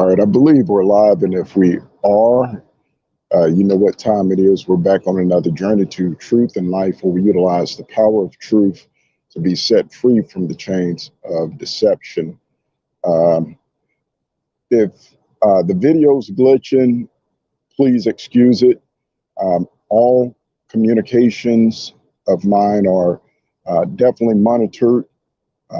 All right, I believe we're live, and if we are, you know what time it is. We're back on another journey to truth and life, where we utilize the power of truth to be set free from the chains of deception. Um, if the video's glitching, please excuse it. All communications of mine are definitely monitored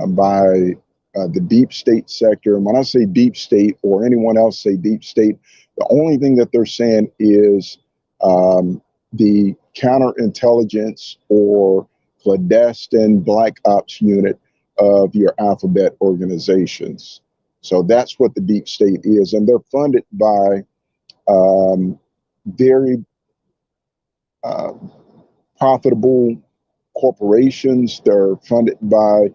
by the deep state sector. And when I say deep state, or anyone else say deep state, the only thing that they're saying is the counterintelligence or clandestine black ops unit of your alphabet organizations. So that's what the deep state is. And they're funded by very uh, profitable corporations. They're funded by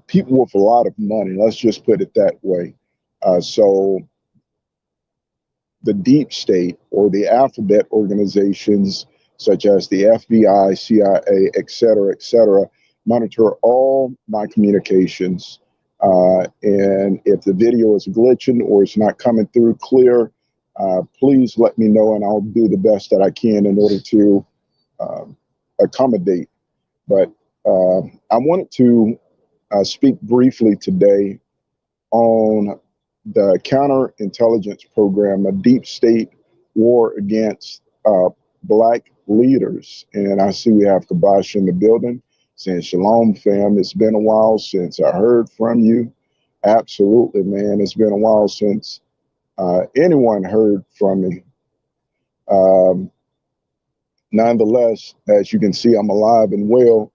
people with a lot of money. Let's just put it that way. So the deep state, or the alphabet organizations such as the FBI, CIA, et cetera, monitor all my communications. And if the video is glitching or it's not coming through clear, please let me know, and I'll do the best that I can in order to accommodate. But I wanted to speak briefly today on the counterintelligence program, a deep state war against black leaders. And I see we have Kabash in the building saying, "Shalom, fam. It's been a while since I heard from you." Absolutely, man. It's been a while since anyone heard from me. Nonetheless, as you can see, I'm alive and well,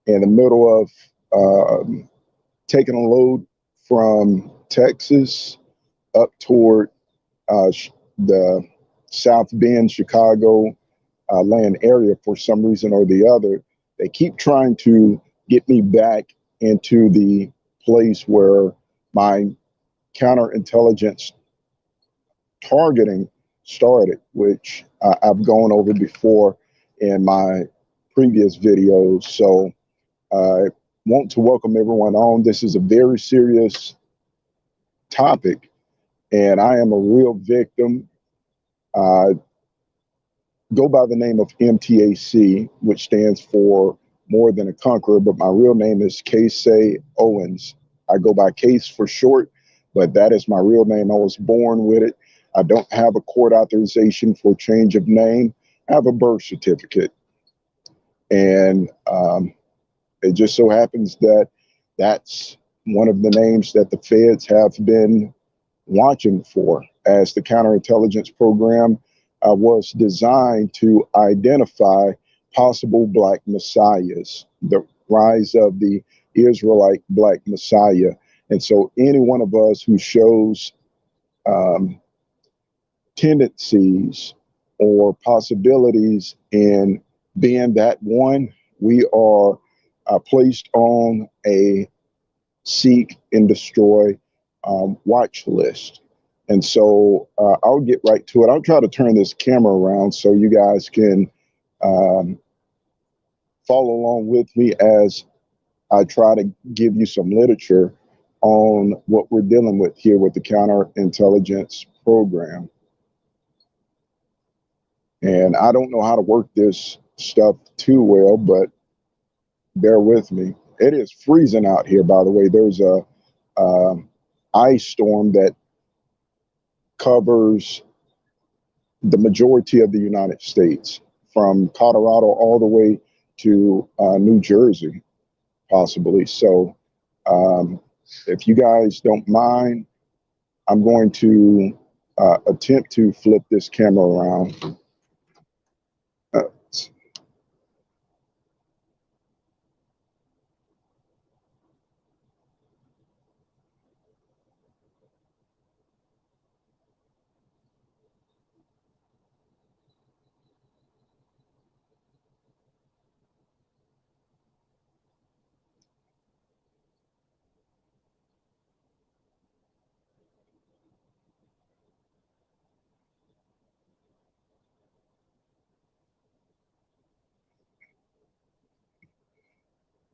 in the middle of taking a load from Texas up toward the South Bend, Chicago land area. For some reason or the other, they keep trying to get me back into the place where my counterintelligence targeting started, which I've gone over before in my previous videos. So I want to welcome everyone on. This is a very serious topic, and I am a real victim. Go by the name of MTAC, which stands for More Than a Conqueror, but my real name is Casey Owens. I go by Case for short, but that is my real name. I was born with it. I don't have a court authorization for change of name. I have a birth certificate. And it just so happens that that's one of the names that the feds have been watching for, as the counterintelligence program was designed to identify possible black messiahs, the rise of the Israelite black messiah. And so any one of us who shows tendencies or possibilities in being that one, we are placed on a seek and destroy watch list. And so I'll get right to it. I'll try to turn this camera around so you guys can follow along with me as I try to give you some literature on what we're dealing with here with the counterintelligence program. And I don't know how to work this stuff too well, but bear with me. It is freezing out here, by the way. There's a ice storm that covers the majority of the United States, from Colorado all the way to New Jersey, possibly. So if you guys don't mind, I'm going to attempt to flip this camera around.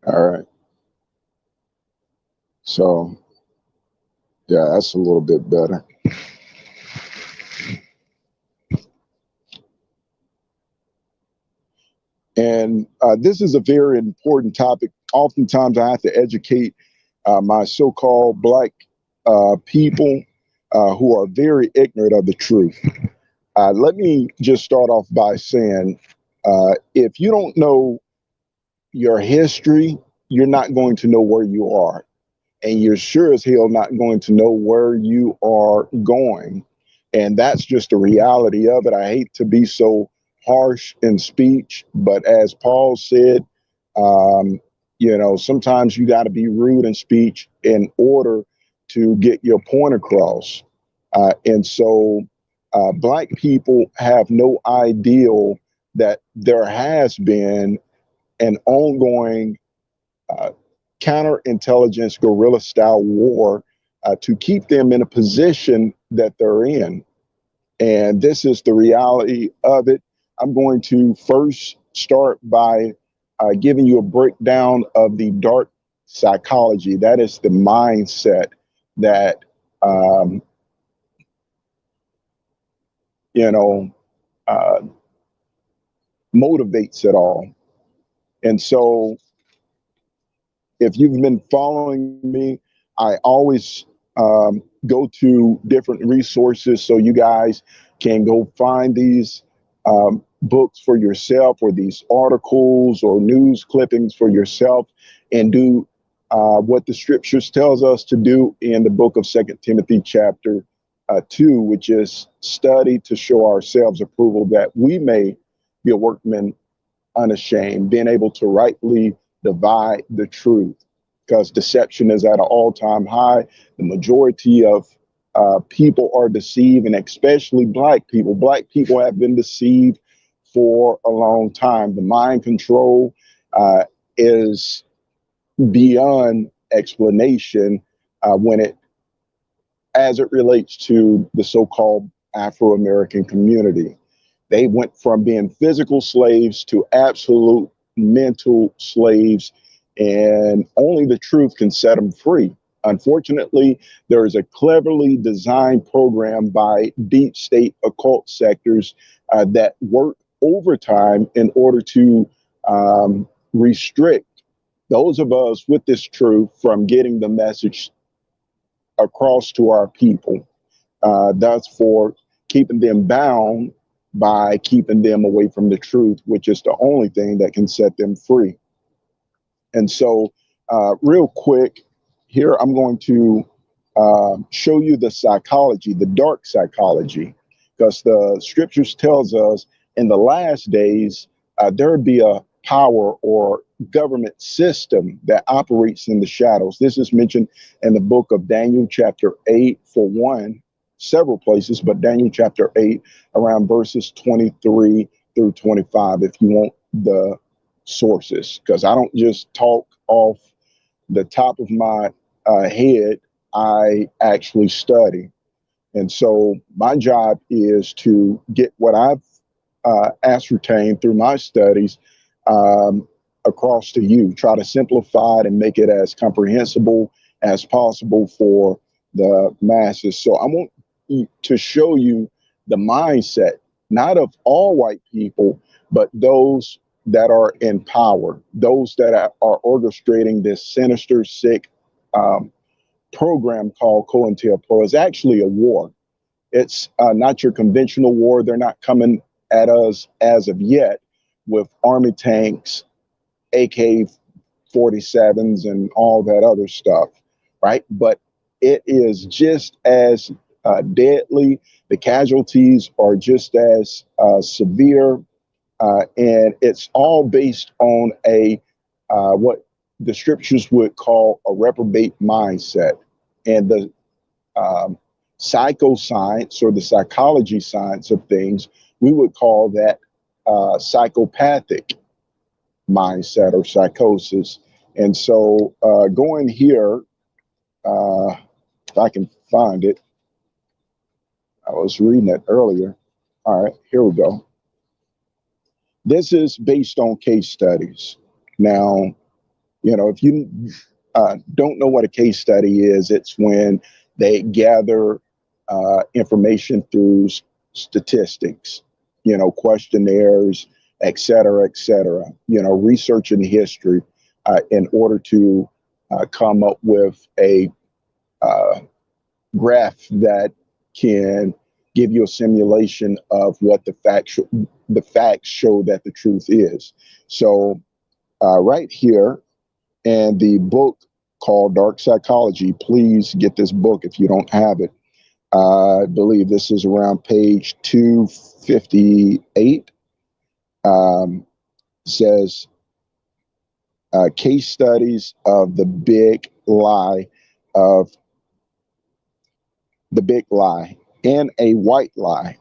All right. So, yeah, that's a little bit better. And this is a very important topic. Oftentimes I have to educate my so-called black people who are very ignorant of the truth. Let me just start off by saying, if you don't know your history, you're not going to know where you are. And you're sure as hell not going to know where you are going. And that's just the reality of it. I hate to be so harsh in speech, but as Paul said, um, sometimes you got to be rude in speech in order to get your point across. And so Black people have no ideal that there has been an ongoing uh, counterintelligence guerrilla style war to keep them in a position that they're in. And this is the reality of it. I'm going to first start by giving you a breakdown of the dark psychology. That is the mindset that, um, you know, uh, motivates it all. And so if you've been following me, I always go to different resources so you guys can go find these books for yourself or these articles or news clippings for yourself and do what the scriptures tells us to do in the book of Second Timothy chapter 2, which is study to show ourselves approval that we may be a workman unashamed, being able to rightly divide the truth, because deception is at an all-time high. The majority of people are deceived, and especially Black people. Black people have been deceived for a long time. The mind control is beyond explanation when it, as it relates to the so-called Afro-American community. They went from being physical slaves to absolute mental slaves, and only the truth can set them free. Unfortunately, there is a cleverly designed program by deep state occult sectors that work overtime in order to restrict those of us with this truth from getting the message across to our people. That's for keeping them bound by keeping them away from the truth, which is the only thing that can set them free. And so, real quick, here I'm going to show you the psychology, the dark psychology, because the scriptures tells us in the last days there would be a power or government system that operates in the shadows. This is mentioned in the book of Daniel chapter 8 for one, several places, but Daniel chapter 8 around verses 23 through 25 if you want the sources, because I don't just talk off the top of my head. I actually study. And so my job is to get what I've ascertained through my studies um, across to you, try to simplify it and make it as comprehensible as possible for the masses. So I want to show you the mindset, not of all white people, but those that are in power, those that are orchestrating this sinister, sick program called Cointelpro. Is actually a war. It's not your conventional war. They're not coming at us as of yet with army tanks, AK-47s, and all that other stuff, right? But it is just as deadly. The casualties are just as severe. And it's all based on a what the scriptures would call a reprobate mindset. And the um, psychoscience or the psychology science of things, we would call that psychopathic mindset or psychosis. And so going here, if I can find it, I was reading it earlier. All right, here we go. This is based on case studies. Now, if you don't know what a case study is, it's when they gather information through statistics, questionnaires, et cetera, et cetera. You know, researching history in order to come up with a graph that can give you a simulation of what the facts show that the truth is. So right here in the book called Dark Psychology, please get this book if you don't have it. I believe this is around page 258. Says case studies of the big lie and a white lie.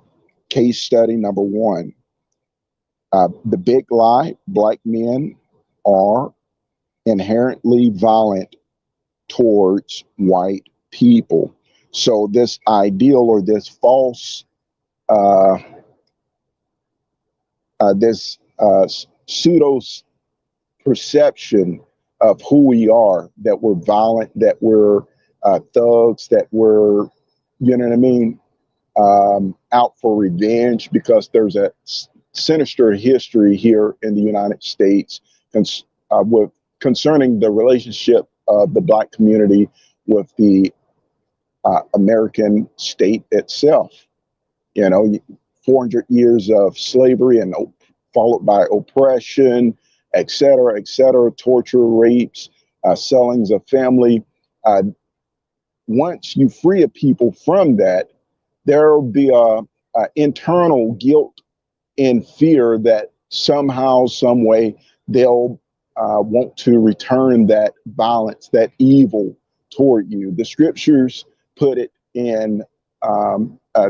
Case study number 1. The big lie: black men are inherently violent towards white people. So this ideal, or this false, this pseudo perception of who we are, that we're violent, that we're thugs, that we're, you know what I mean, out for revenge, because there's a sinister history here in the United States concerning the relationship of the black community with the American state itself. You know, 400 years of slavery and followed by oppression, et cetera, torture, rapes, sellings of family. Once you free a people from that, there will be a internal guilt and fear that somehow, some way, they'll want to return that violence, that evil toward you. The scriptures put it in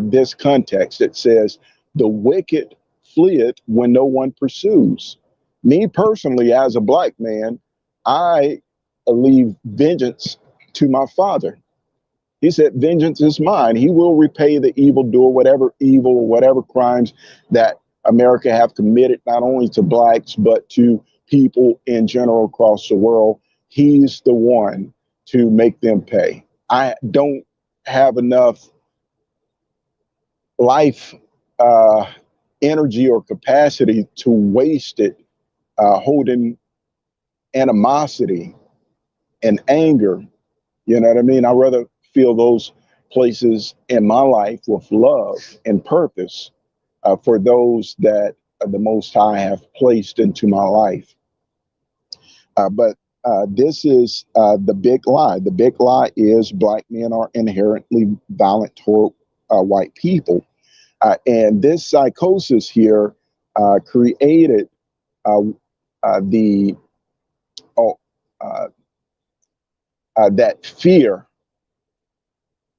this context. It says, the wicked fleeth when no one pursues. Me personally, as a black man, I leave vengeance to my Father. He said, vengeance is mine. He will repay the evildoer, whatever evil, whatever crimes that America have committed, not only to blacks, but to people in general across the world. He's the one to make them pay. I don't have enough life energy or capacity to waste it holding animosity and anger. You know what I mean? I'd rather feel those places in my life with love and purpose for those that the Most High have placed into my life. But this is the big lie. The big lie is black men are inherently violent toward white people. And this psychosis here created that fear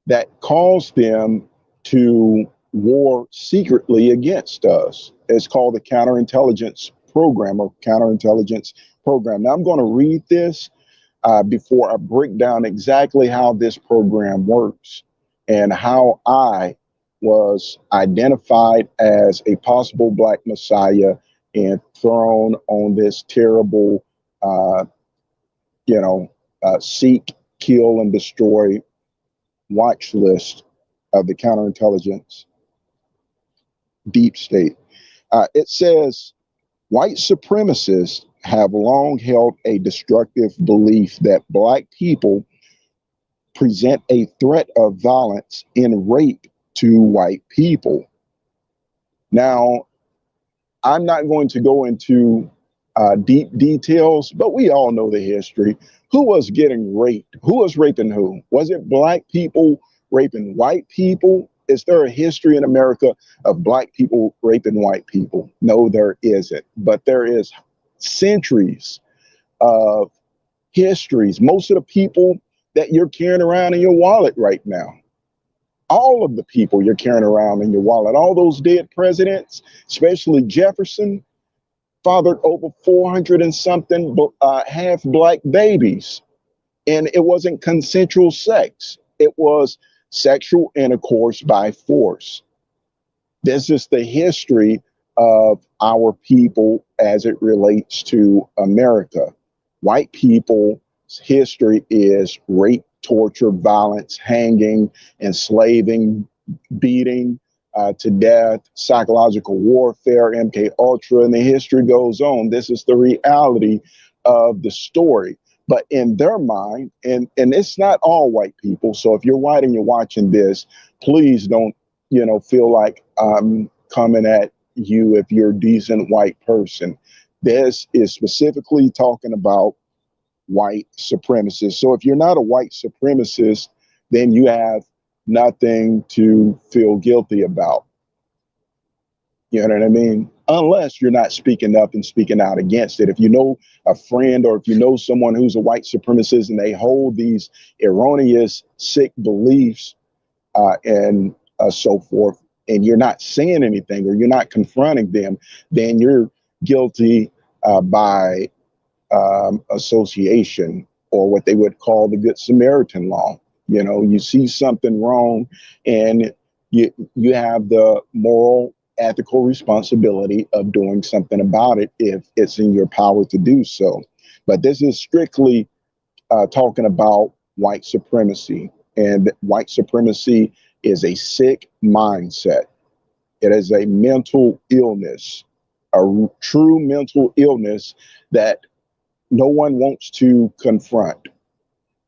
that caused them to war secretly against us. It's called the counterintelligence program, or counterintelligence program. Now I'm going to read this before I break down exactly how this program works and how I was identified as a possible black messiah and thrown on this terrible, seek, kill, and destroy watch list of the counterintelligence deep state. It says, white supremacists have long held a destructive belief that black people present a threat of violence and rape to white people. Now, I'm not going to go into deep details, but we all know the history. Who was getting raped? Who was raping who? Was it black people raping white people? Is there a history in America of black people raping white people? No, there isn't. But there is centuries of histories. Most of the people that you're carrying around in your wallet right now, all of the people you're carrying around in your wallet, all those dead presidents, especially Jefferson, fathered over 400 and something half black babies. And it wasn't consensual sex. It was sexual intercourse by force. This is the history of our people as it relates to America. White people's history is rape, torture, violence, hanging, enslaving, beating, to death, psychological warfare, MK Ultra, and the history goes on. This is the reality of the story. But in their mind, and it's not all white people. So if you're white and you're watching this, please don't, feel like I'm coming at you if you're a decent white person. This is specifically talking about white supremacists. So if you're not a white supremacist, then you have nothing to feel guilty about. You know what I mean? Unless you're not speaking up and speaking out against it. If you know a friend or if you know someone who's a white supremacist and they hold these erroneous, sick beliefs and so forth, and you're not saying anything or you're not confronting them, then you're guilty by association, or what they would call the Good Samaritan law. You see something wrong and you have the moral, ethical responsibility of doing something about it if it's in your power to do so. But this is strictly talking about white supremacy, and white supremacy is a sick mindset. It is a mental illness, a true mental illness that no one wants to confront.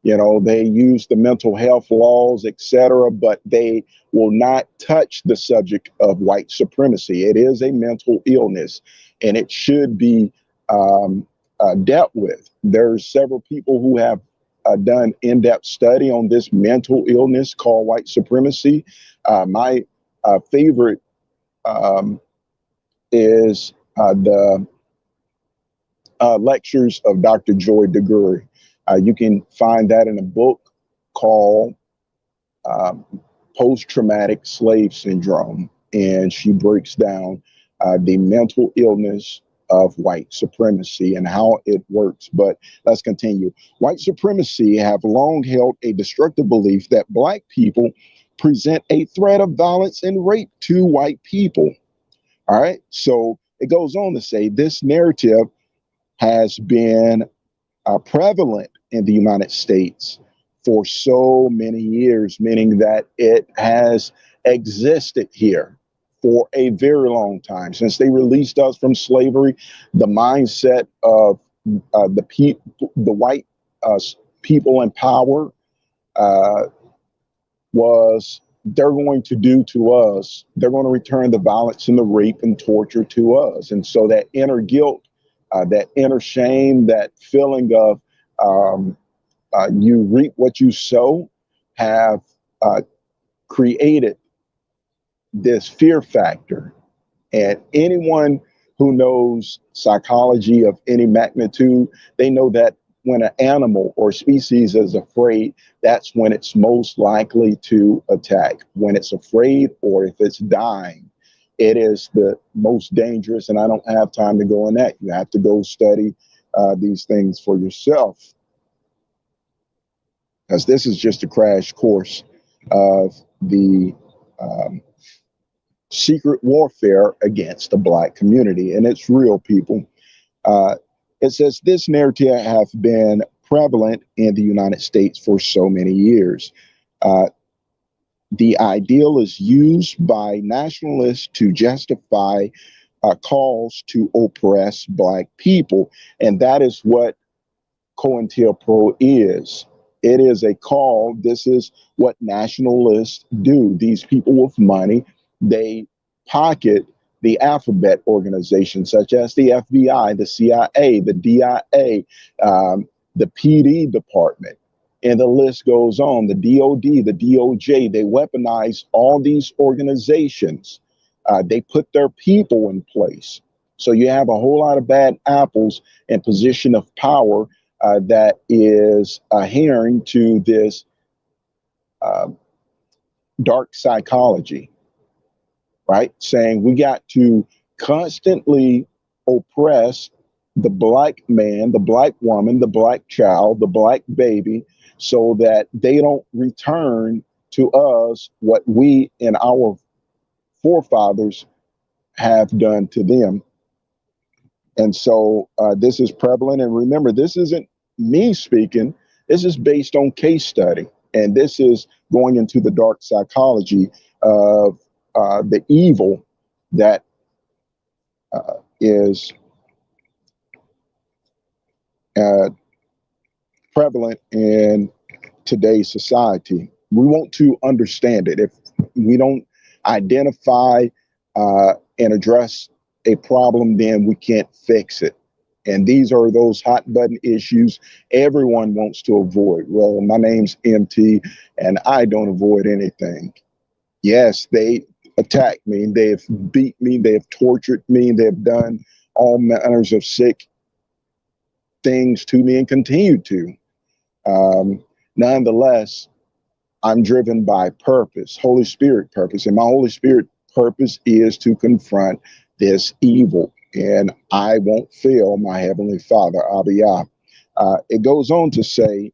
They use the mental health laws, etc., but they will not touch the subject of white supremacy. It is a mental illness, and it should be dealt with. There's several people who have done in-depth study on this mental illness called white supremacy. My favorite is the lectures of Dr. Joy DeGury. You can find that in a book called Post-Traumatic Slave Syndrome, and she breaks down the mental illness of white supremacy and how it works. But let's continue. White supremacy have long held a destructive belief that Black people present a threat of violence and rape to white people. All right. So it goes on to say this narrative has been prevalent in the United States for so many years, meaning that it has existed here for a very long time. Since they released us from slavery, the mindset of the white people in power was, they're going to do to us, they're going to return the violence and the rape and torture to us. And so that inner guilt, that inner shame, that feeling of you reap what you sow, have created this fear factor. And anyone who knows psychology of any magnitude, they know that when an animal or species is afraid, that's when it's most likely to attack. When it's afraid, or if it's dying, it is the most dangerous. And I don't have time to go in that. You have to go study these things for yourself, because this is just a crash course of the secret warfare against the Black community. And it's real, people. It says this narrative has been prevalent in the United States for so many years. The ideal is used by nationalists to justify calls to oppress Black people. And that is what Cointelpro is. It is a call. This is what nationalists do. These people with money, they pocket the alphabet organizations such as the FBI, the CIA, the DIA, the PD department, and the list goes on, the DOD, the DOJ. They weaponize all these organizations. They put their people in place. So you have a whole lot of bad apples in position of power that is adhering to this dark psychology, right? Saying we got to constantly oppress the Black man, the Black woman, the Black child, the Black baby, so that they don't return to us what we and our forefathers have done to them. And so this is prevalent. And remember, this isn't me speaking. This is based on case study. And this is going into the dark psychology of the evil that is prevalent in today's society. We want to understand it. If we don't identify and address a problem, then we can't fix it. And these are those hot button issues everyone wants to avoid. Well, my name's MT, and I don't avoid anything. Yes, they attacked me, they've beat me, they've tortured me, they've done all manners of sick things to me and continue to. Nonetheless, I'm driven by purpose, Holy Spirit purpose. And my Holy Spirit purpose is to confront this evil. And I won't fail my Heavenly Father, Abiyah. It goes on to say,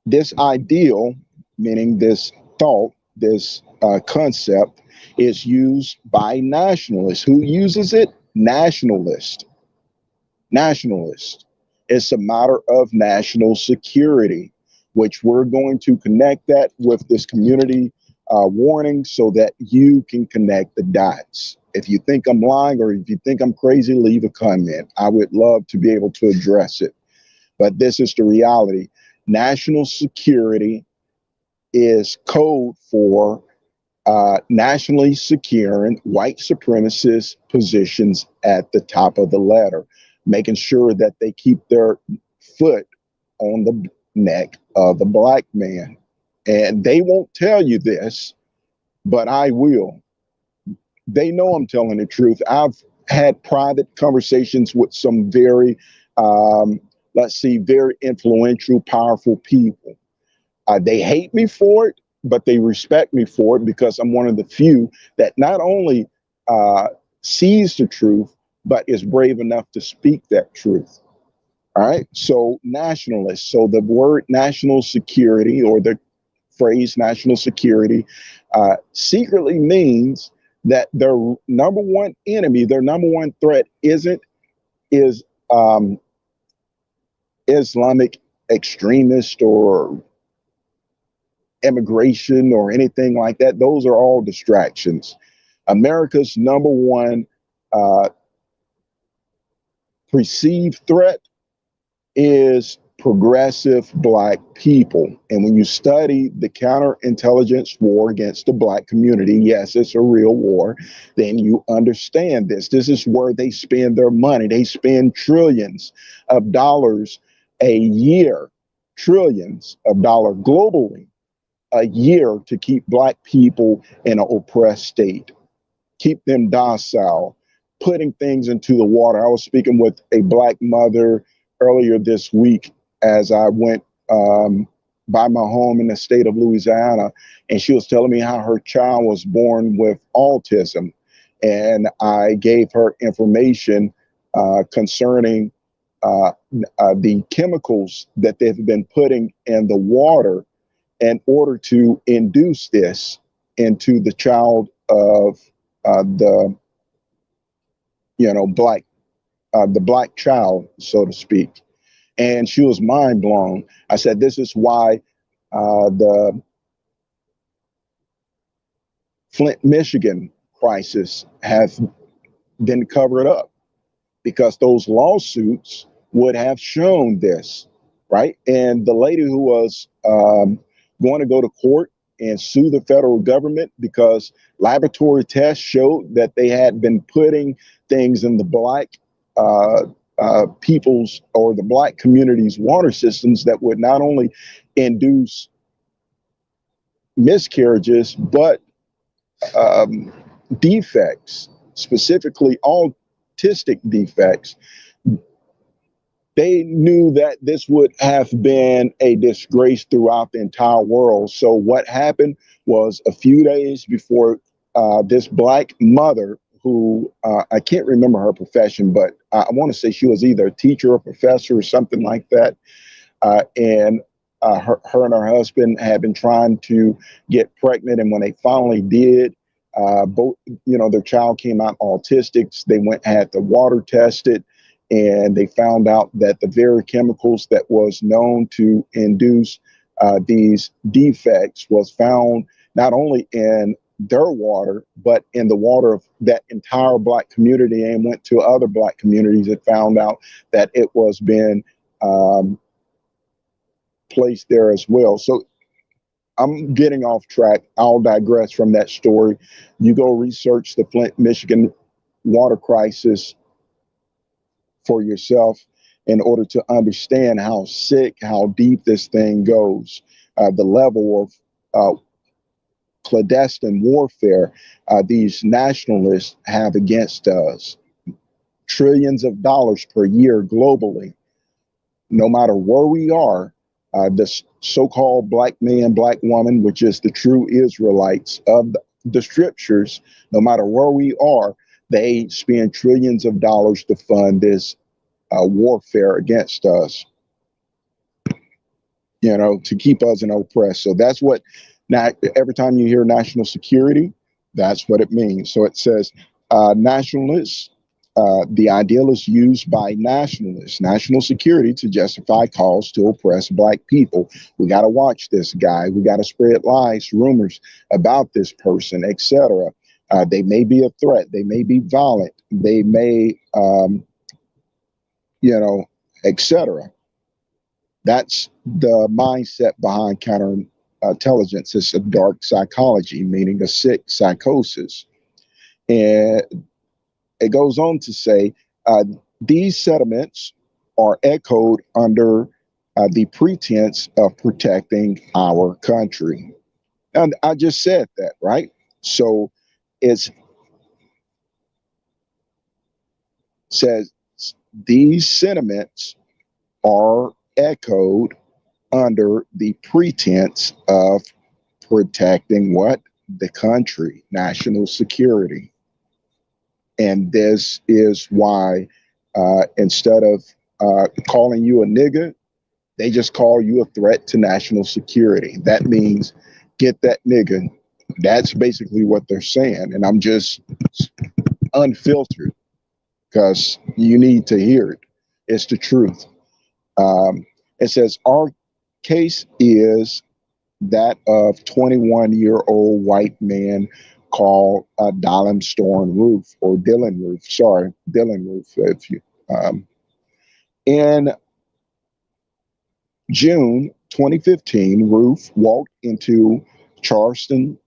this ideal, meaning this thought, this concept, is used by nationalists. Who uses it? Nationalists. Nationalists. It's a matter of national security, which we're going to connect that with this community warning so that you can connect the dots. If you think I'm lying or if you think I'm crazy, leave a comment. I would love to be able to address it. But this is the reality. National security is code for nationally securing white supremacist positions at the top of the ladder, making sure that they keep their foot on the neck of the black man. And they won't tell you this, but I will. They know I'm telling the truth. I've had private conversations with some very, let's see, very influential, powerful people. They hate me for it, but they respect me for it because I'm one of the few that not only sees the truth, but is brave enough to speak that truth. All right. So nationalists. So the word national security or the phrase national security secretly means that their number one enemy, their number one threat is Islamic extremist or immigration or anything like that. Those are all distractions. America's number one perceived threat is progressive black people. And when you study the counterintelligence war against the black community, yes, it's a real war, then you understand this. This is where they spend their money. They spend trillions of dollars a year, trillions of dollars globally a year to keep black people in an oppressed state, keep them docile, putting things into the water. I was speaking with a black mother earlier this week as I went by my home in the state of Louisiana, and she was telling me how her child was born with autism. And I gave her information concerning the chemicals that they've been putting in the water in order to induce this into the child of the black child, so to speak. And she was mind blown. I said, this is why the Flint, Michigan crisis has been covered up, because those lawsuits would have shown this, right? And the lady who was going to go to court and sue the federal government because laboratory tests showed that they had been putting things in the black people's or the black community's water systems that would not only induce miscarriages, but defects, specifically autistic defects. They knew that this would have been a disgrace throughout the entire world. So what happened was, a few days before this black mother, who I can't remember her profession, but I want to say she was either a teacher or professor or something like that. And her and her husband had been trying to get pregnant. And when they finally did, both, their child came out autistic. They had the water tested, and they found out that the very chemicals that was known to induce these defects was found not only in their water, but in the water of that entire Black community, and went to other Black communities and found out that it was being placed there as well. So I'm getting off track. I'll digress from that story. You go research the Flint, Michigan water crisis for yourself in order to understand how sick, how deep this thing goes, the level of clandestine warfare these nationalists have against us. Trillions of dollars per year globally, no matter where we are. The so-called black man, black woman, which is the true Israelites of the scriptures, no matter where we are, they spend trillions of dollars to fund this warfare against us, you know, to keep us in oppressed. So that's what, now every time you hear national security, that's what it means. So it says nationalists, the ideal is used by nationalists, national security, to justify calls to oppress Black people. We got to watch this guy. We got to spread lies, rumors about this person, etc. They may be a threat. They may be violent. They may, you know, etc. That's the mindset behind counterintelligence. It's a dark psychology, meaning a sick psychosis. And it goes on to say, these sentiments are echoed under the pretense of protecting our country. And I just said that, right? So it says these sentiments are echoed under the pretense of protecting what? The country, national security. And this is why instead of calling you a nigga, they just call you a threat to national security. That means get that nigga. That's basically what they're saying. And I'm just unfiltered because you need to hear it. It's the truth. It says our case is that of 21-year-old white man called Dylan Storm Roof, or Dylan Roof. Sorry, Dylan Roof. If you in June 2015, Roof walked into Charleston,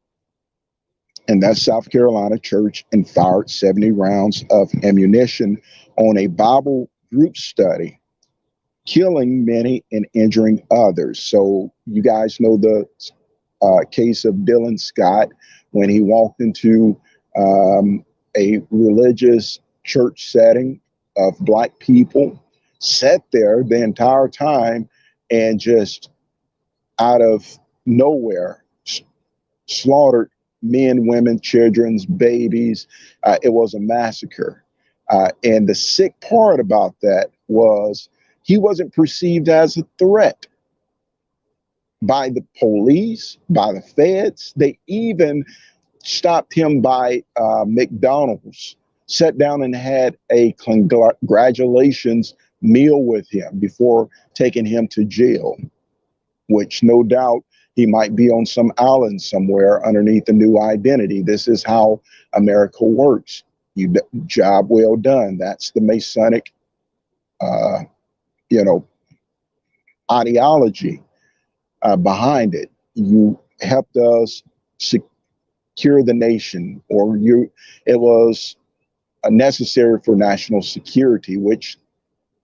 and that's South Carolina, church and fired 70 rounds of ammunition on a Bible group study, killing many and injuring others. So you guys know the case of Dylan Scott when he walked into a religious church setting of Black people, sat there the entire time, and just out of nowhere slaughtered men, women, children's, babies. It was a massacre. And the sick part about that was he wasn't perceived as a threat by the police, by the feds. They even stopped him by McDonald's, sat down and had a congratulations meal with him before taking him to jail, which no doubt he might be on some island somewhere underneath a new identity. This is how America works. Job well done. That's the Masonic, you know, ideology behind it. You helped us secure the nation, or it was necessary for national security, which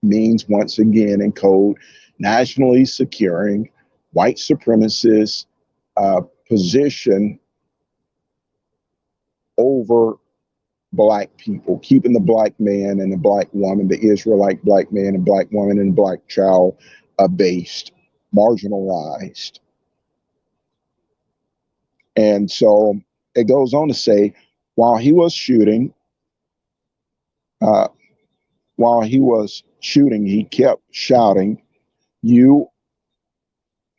means, once again in code, nationally securing white supremacist position over Black people, keeping the Black man and the Black woman, the Israelite Black man and Black woman and Black child abased, marginalized. And so it goes on to say, while he was shooting, he kept shouting, "You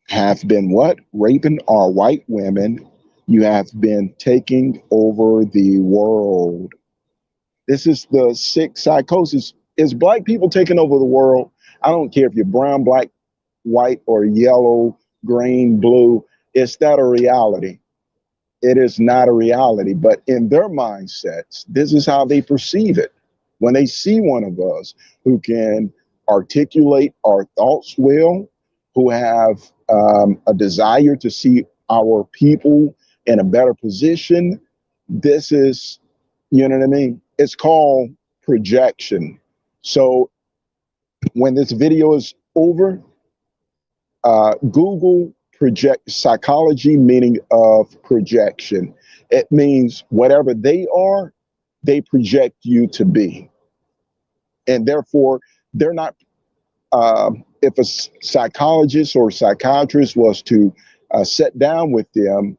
have been what? Raping our white women. You have been taking over the world." This is the sick psychosis. Is Black people taking over the world? I don't care if you're brown, black, white, or yellow, green, blue. Is that a reality? It is not a reality, but in their mindsets, this is how they perceive it. When they see one of us who can articulate our thoughts well, who have a desire to see our people in a better position, this is, you know what I mean? It's called projection. So when this video is over, Google project psychology meaning of projection. It means whatever they are, they project you to be. And therefore, they're not, if a psychologist or psychiatrist was to sit down with them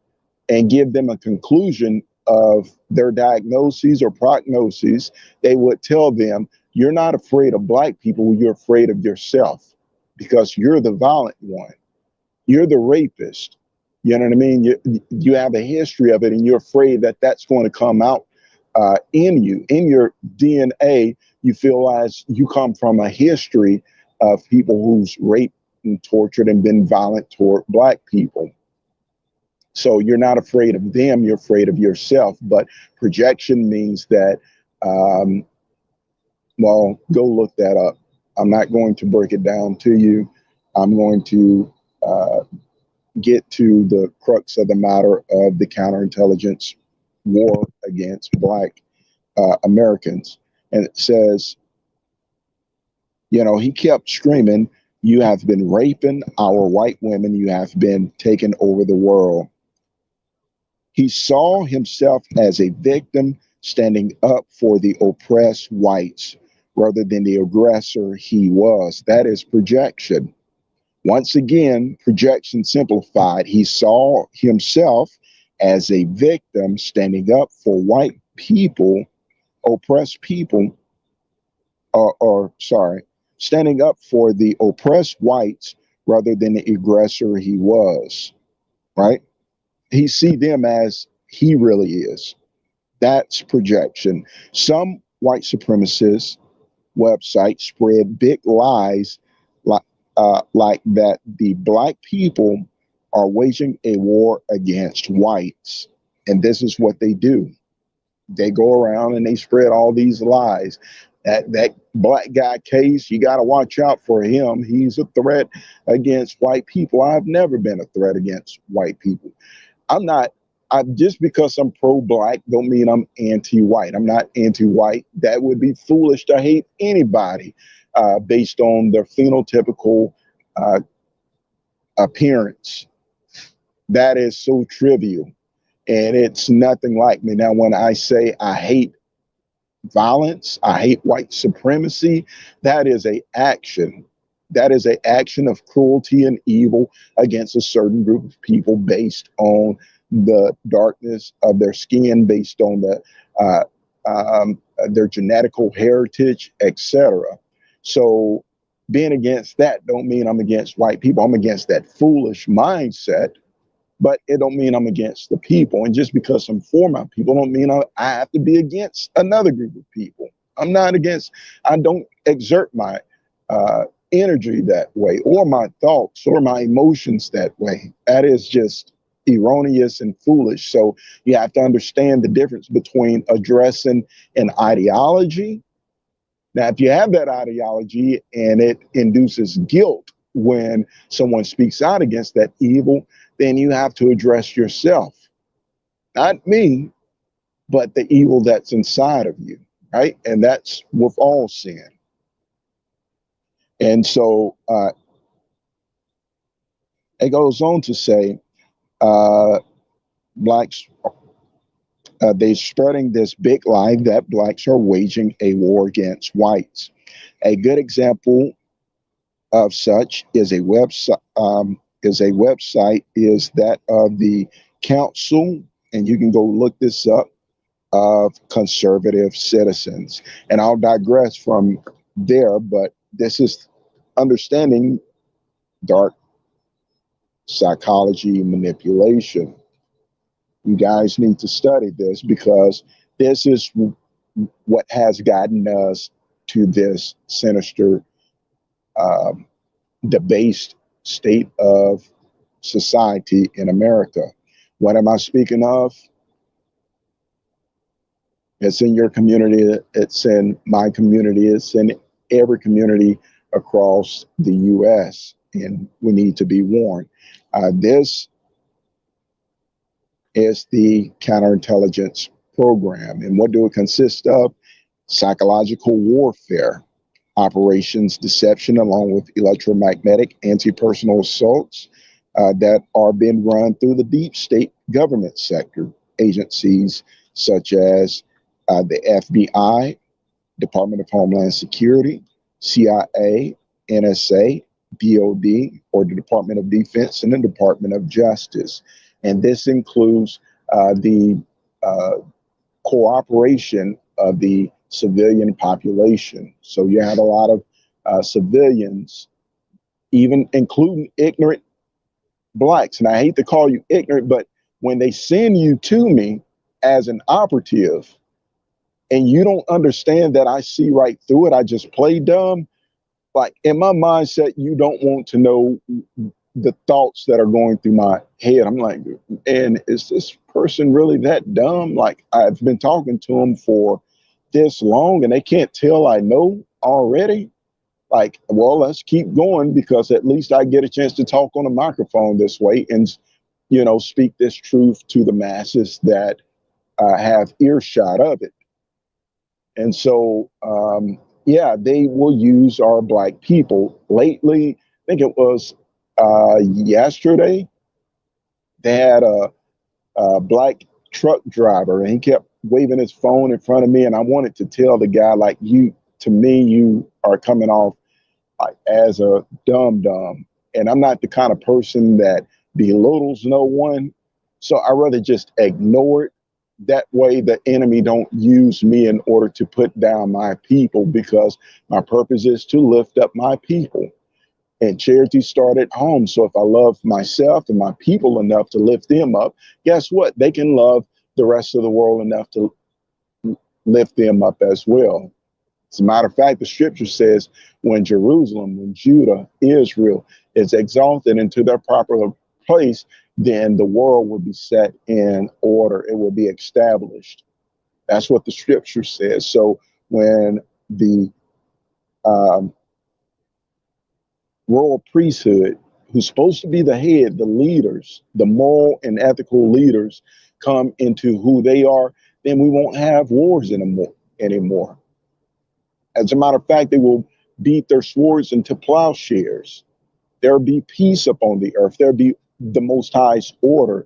and give them a conclusion of their diagnoses or prognoses, they would tell them, you're not afraid of black people, you're afraid of yourself because you're the violent one. You're the rapist. You know what I mean? You have a history of it, and you're afraid that that's going to come out in you, in your DNA. You feel as you come from a history of people who's raped and tortured and been violent toward black people. So you're not afraid of them, you're afraid of yourself. But projection means that, well, go look that up. I'm not going to break it down to you. I'm going to get to the crux of the matter of the counterintelligence war against black Americans. And it says, you know, he kept screaming, you have been raping our white women. You have been taking over the world. He saw himself as a victim standing up for the oppressed whites rather than the aggressor he was. That is projection. Once again, projection simplified. He saw himself as a victim standing up for white people, oppressed people, standing up for the oppressed whites rather than the aggressor he was, right? He see them as he really is. That's projection. Some white supremacist websites spread big lies like that the black people are waging a war against whites. And this is what they do. They go around and they spread all these lies. That black guy case, you got to watch out for him. He's a threat against white people. I've never been a threat against white people. I'm not. Just because I'm pro-black don't mean I'm anti-white. I'm not anti-white. That would be foolish to hate anybody based on their phenotypical appearance. That is so trivial, and it's nothing like me. Now, when I say I hate violence, I hate white supremacy, that is a action. That is an action of cruelty and evil against a certain group of people based on the darkness of their skin, based on their genetical heritage, etc. So being against that don't mean I'm against white people. I'm against that foolish mindset, but it don't mean I'm against the people. And just because I'm for my people don't mean I have to be against another group of people. I'm not against, I don't exert my energy that way, or my thoughts or my emotions that way. That is just erroneous and foolish. So you have to understand the difference between addressing an ideology. Now, if you have that ideology and it induces guilt when someone speaks out against that evil, then you have to address yourself, not me, but the evil that's inside of you, right? And that's with all sin. And so it goes on to say, blacks, they're spreading this big lie that blacks are waging a war against whites. A good example of such is a website. Is that of the Council, and you can go look this up, of Conservative Citizens. And I'll digress from there, but this is understanding dark psychology manipulation. You guys need to study this because this is what has gotten us to this sinister, debased state of society in America. What am I speaking of? It's in your community, it's in my community, it's in every community across the US, and we need to be warned. This is the counterintelligence program. And what do it consist of? Psychological warfare, operations, deception, along with electromagnetic anti-personal assaults that are being run through the deep state government sector agencies such as the FBI, Department of Homeland Security, CIA, NSA, DOD, or the Department of Defense, and the Department of Justice. And this includes the cooperation of the civilian population. So you have a lot of civilians, even including ignorant blacks. And I hate to call you ignorant, but when they send you to me as an operative and you don't understand that I see right through it, I just play dumb. Like in my mindset, you don't want to know the thoughts that are going through my head. I'm like, and is this person really that dumb? Like I've been talking to them for this long and they can't tell I know already. Like, well, let's keep going because at least I get a chance to talk on a microphone this way and, you know, speak this truth to the masses that have earshot of it. And so, yeah, they will use our black people. Lately, I think it was yesterday, they had a black truck driver and he kept waving his phone in front of me. And I wanted to tell the guy, like, to me, you are coming off like as a dumb. And I'm not the kind of person that belittles no one. So I rather just ignore it. That way the enemy don't use me in order to put down my people, because my purpose is to lift up my people. And charity started at home. So if I love myself and my people enough to lift them up, guess what? They can love the rest of the world enough to lift them up as well. As a matter of fact, the scripture says when Jerusalem, when Judah, Israel is exalted into their proper place, then the world will be set in order. It will be established. That's what the scripture says. So when the royal priesthood, who's supposed to be the head, the leaders, the moral and ethical leaders, come into who they are, then we won't have wars anymore. As a matter of fact, they will beat their swords into plowshares. There'll be peace upon the earth. There'll be the Most High's order,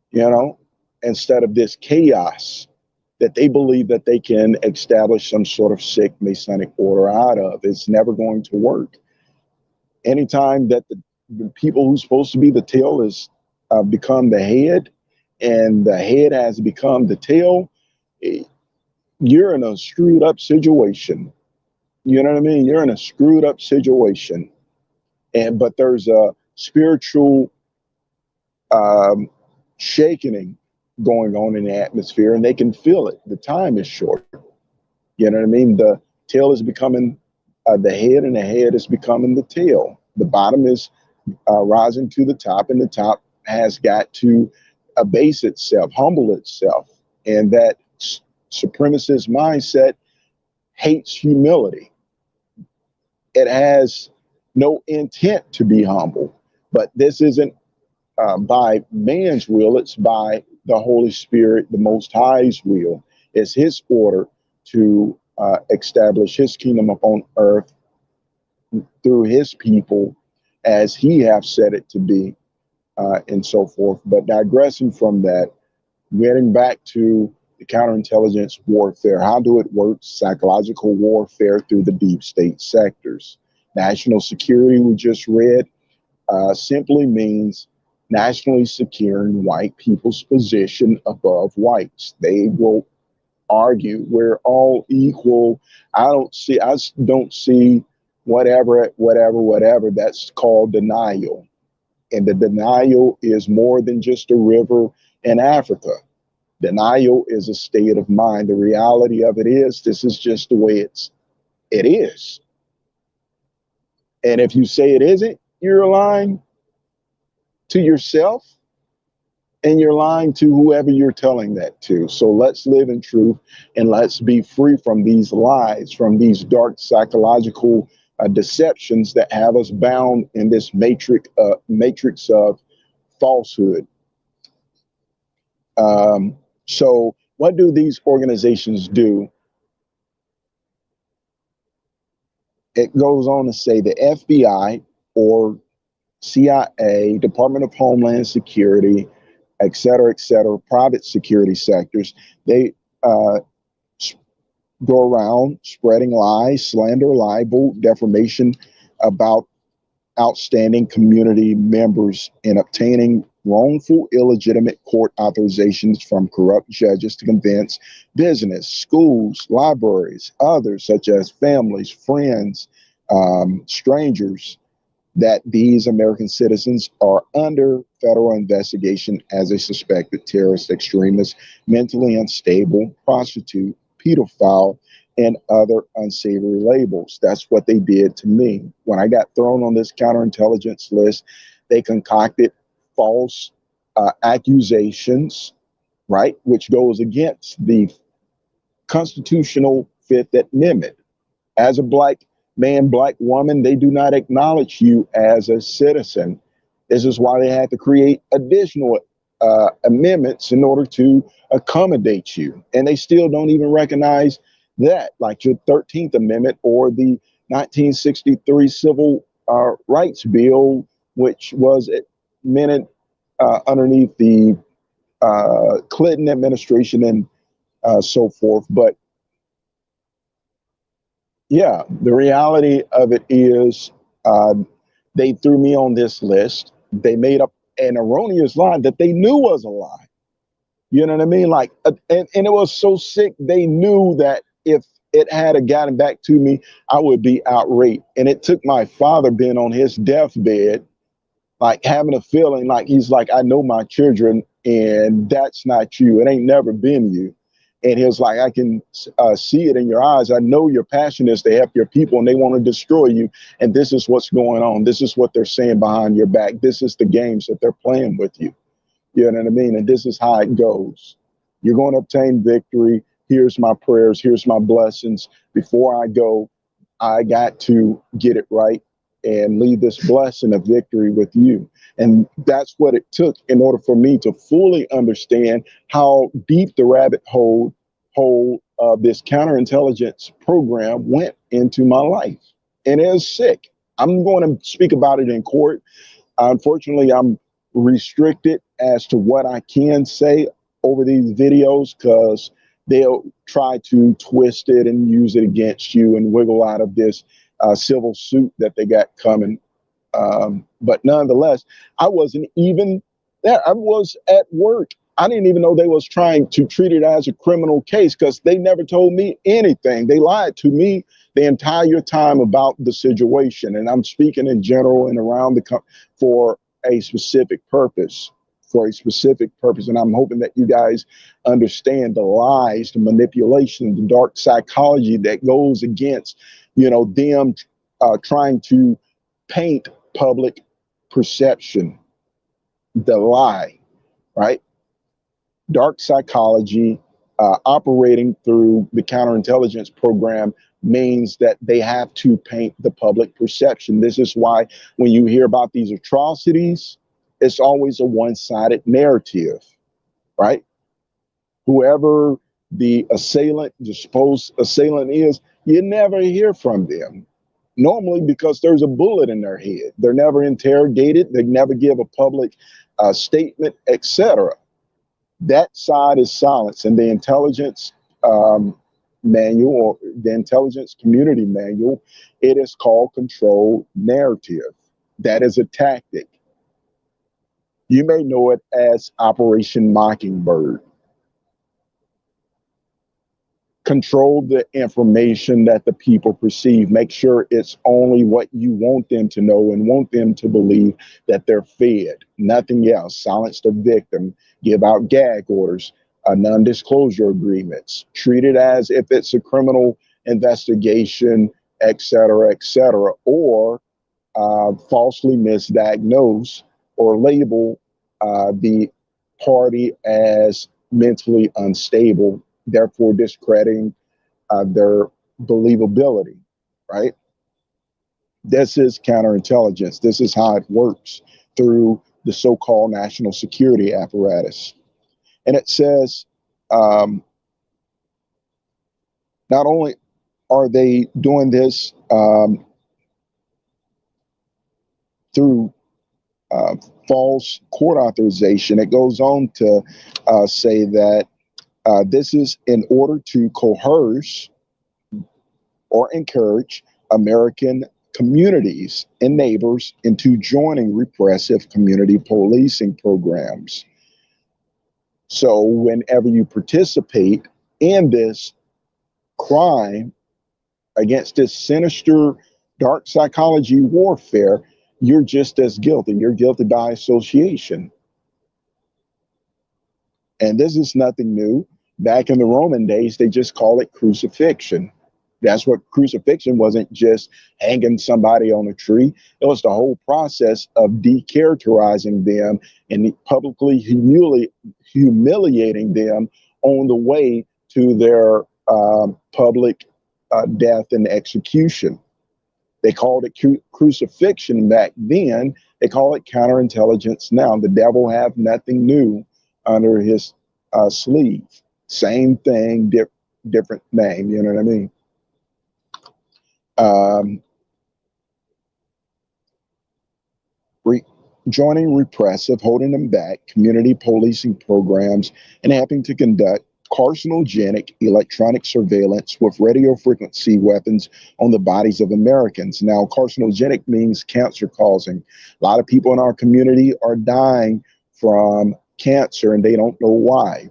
you know, instead of this chaos that they believe that they can establish some sort of sick Masonic order out of. It's never going to work. Anytime that the people who's supposed to be the tail is become the head, and the head has become the tail, you're in a screwed up situation. You know what I mean? You're in a screwed up situation. But there's a spiritual shaking going on in the atmosphere, and they can feel it. The time is short. You know what I mean? The tail is becoming the head, and the head is becoming the tail. The bottom is rising to the top, and the top has got to abase itself, humble itself. And that supremacist mindset hates humility. It has no intent to be humble. But this isn't by man's will, it's by the Holy Spirit, the Most High's will. It's his order to establish his kingdom upon earth through his people as he have said it to be, and so forth. But digressing from that, getting back to the counterintelligence warfare, how do it work? Psychological warfare through the deep state sectors. National security, we just read, simply means nationally securing white people's position above whites. They will argue we're all equal. I don't see whatever. That's called denial. And the denial is more than just a river in Africa. Denial is a state of mind. The reality of it is, this is just the way it is. And if you say it isn't, you're lying to yourself, and you're lying to whoever you're telling that to. So let's live in truth, and let's be free from these lies, from these dark psychological deceptions that have us bound in this matrix of falsehood. So what do these organizations do? It goes on to say the FBI or CIA, Department of Homeland Security, et cetera, private security sectors, they uh, go around spreading lies, slander, libel, defamation about outstanding community members and obtaining wrongful, illegitimate court authorizations from corrupt judges to convince business, schools, libraries, others such as families, friends, strangers, that these American citizens are under federal investigation as a suspected terrorist, extremist, mentally unstable, prostitute, pedophile, and other unsavory labels. That's what they did to me. When I got thrown on this counterintelligence list, they concocted false accusations, right, which goes against the constitutional Fifth Amendment. As a black man, black woman, they do not acknowledge you as a citizen. This is why they had to create additional amendments in order to accommodate you. And they still don't even recognize that, like your 13th Amendment or the 1963 Civil Rights Bill, which was amended underneath the Clinton administration and so forth. But yeah, the reality of it is uh, they threw me on this list. They made up an erroneous lie that they knew was a lie. You know what I mean? Like, and it was so sick. They knew that if it had gotten back to me, I would be outraged. And it took my father being on his deathbed, like having a feeling like he's like, I know my children, and that's not you. It ain't never been you. And he was like, I can see it in your eyes. I know your passion is to help your people and they want to destroy you. And this is what's going on. This is what they're saying behind your back. This is the games that they're playing with you. You know what I mean? And this is how it goes. You're going to obtain victory. Here's my prayers. Here's my blessings. Before I go, I got to get it right and leave this blessing of victory with you. And that's what it took in order for me to fully understand how deep the rabbit hole of this counterintelligence program went into my life. And it was sick. I'm going to speak about it in court. Unfortunately, I'm restricted as to what I can say over these videos because they'll try to twist it and use it against you and wiggle out of this civil suit that they got coming. But nonetheless, I wasn't even there. I was at work. I didn't even know they was trying to treat it as a criminal case because they never told me anything. They lied to me the entire time about the situation. And I'm speaking in general and around the for a specific purpose. For a specific purpose. And I'm hoping that you guys understand the lies, the manipulation, the dark psychology that goes against, you know, them trying to paint public perception, the lie, right? Dark psychology operating through the counterintelligence program means that they have to paint the public perception. This is why when you hear about these atrocities, it's always a one-sided narrative, right? Whoever the assailant, the supposed assailant is, you never hear from them. Normally because there's a bullet in their head. They're never interrogated. They never give a public statement, etc. That side is silence. And the intelligence manual or the intelligence community manual, it is called controlled narrative. That is a tactic. You may know it as Operation Mockingbird. Control the information that the people perceive. Make sure it's only what you want them to know and want them to believe that they're fed. Nothing else. Silence the victim. Give out gag orders, non-disclosure agreements. Treat it as if it's a criminal investigation, et cetera, or falsely misdiagnose or label the party as mentally unstable, therefore discrediting their believability, right? This is counterintelligence. This is how it works through the so-called national security apparatus. And it says, not only are they doing this through false court authorization, it goes on to say that this is in order to coerce or encourage American communities and neighbors into joining repressive community policing programs. So whenever you participate in this crime against this sinister dark psychology warfare, you're just as guilty. You're guilty by association. And this is nothing new. Back in the Roman days, they just call it crucifixion. That's what crucifixion wasn't, just hanging somebody on a tree. It was the whole process of decharacterizing them and publicly humiliating them on the way to their public death and execution. They called it crucifixion back then. They call it counterintelligence now. The devil have nothing new under his sleeve. Same thing, different name. You know what I mean? Joining repressive, holding them back, community policing programs, and helping to conduct carcinogenic electronic surveillance with radio frequency weapons on the bodies of Americans. Now, carcinogenic means cancer causing. A lot of people in our community are dying from cancer and they don't know why.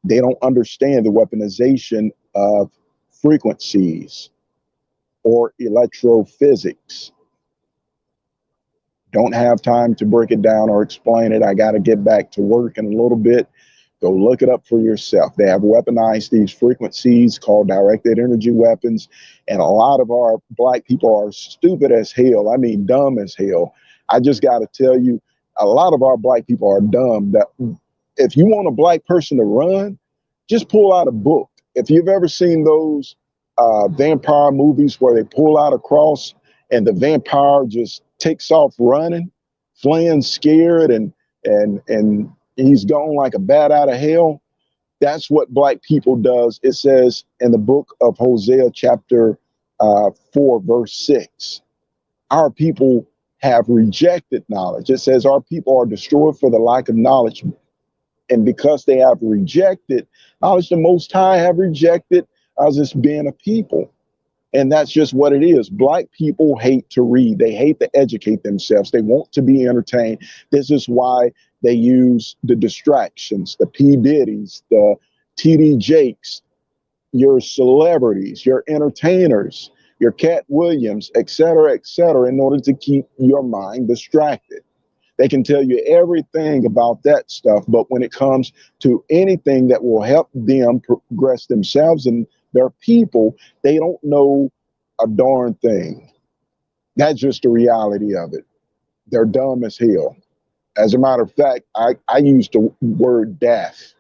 They don't understand the weaponization of frequencies or electrophysics. Don't have time to break it down or explain it. I got to get back to work in a little bit. Go look it up for yourself. They have weaponized these frequencies called directed energy weapons. And a lot of our black people are stupid as hell. I mean, dumb as hell. I just got to tell you, a lot of our black people are dumb. That if you want a black person to run, just pull out a book. If you've ever seen those vampire movies where they pull out a cross and the vampire just takes off running, fleeing, scared, and he's gone like a bat out of hell. That's what black people does. It says in the book of Hosea, chapter 4, verse 6, our people have rejected knowledge. It says our people are destroyed for the lack of knowledge. And because they have rejected knowledge, the Most High have rejected us as being a people. And that's just what it is. Black people hate to read. They hate to educate themselves. They want to be entertained. This is why they use the distractions, the P. Diddy's, the T.D. Jakes, your celebrities, your entertainers, your Cat Williams, et cetera, in order to keep your mind distracted. They can tell you everything about that stuff, but when it comes to anything that will help them progress themselves and their people, they don't know a darn thing. That's just the reality of it. They're dumb as hell. As a matter of fact, I use the word deaf,